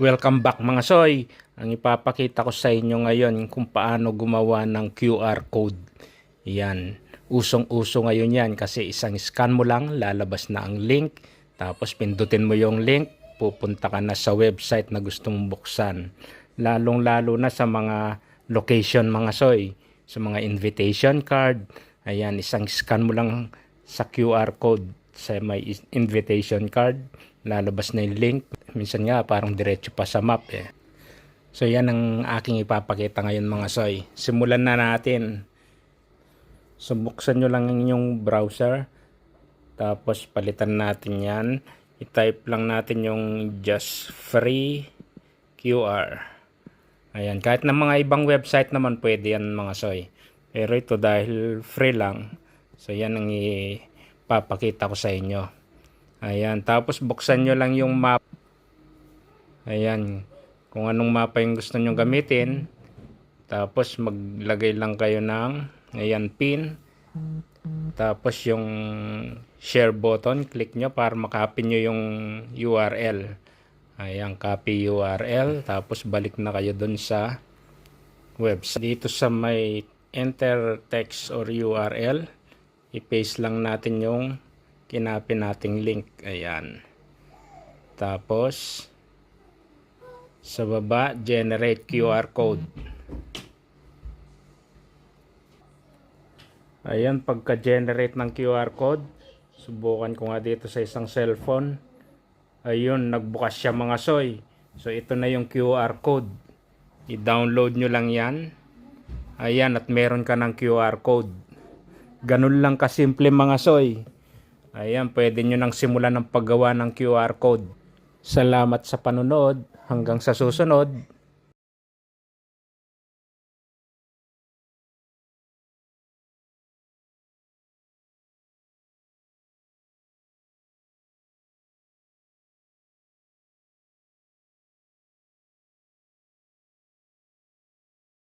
Welcome back mga soy. Ang ipapakita ko sa inyo ngayon kung paano gumawa ng QR code. Yan. Usong-uso ngayon yan kasi isang scan mo lang, lalabas na ang link. Tapos pindutin mo yung link, pupunta ka na sa website na gusto mong buksan. Lalong-lalo na sa mga location mga soy, sa mga invitation card. Ayan, isang scan mo lang sa QR code sa may invitation card, lalabas na yung link. Minsan nga parang diretso pa sa map eh. So yan ang aking ipapakita ngayon mga soy. Simulan na natin. So buksan nyo lang yung browser, tapos palitan natin yan. I-type lang natin yung just free QR. Ayan, kahit na mga ibang website naman pwede yan mga soy, pero ito dahil free lang, so yan ang ipapakita ko sa inyo. Ayan, tapos buksan nyo lang yung map. Ayan, kung anong mapa yung gusto nyo gamitin. Tapos maglagay lang kayo ng ayan, pin. Tapos yung share button, click nyo para makopy nyo yung URL. Ayan, copy URL. Tapos balik na kayo dun sa website. Dito sa may enter text or URL, i-paste lang natin yung kinopy nating link. Ayan. Tapos sa baba, generate QR code. Ayan, pagka-generate ng QR code, subukan ko nga dito sa isang cellphone. Ayun, nagbukas siya mga soy. So ito na yung QR code. I-download nyo lang yan. Ayan, at meron ka ng QR code. Ganun lang kasimple mga soy. Ayan, pwede nyo nang simulan ng paggawa ng QR code. Salamat sa panonood. Hanggang sa susunod.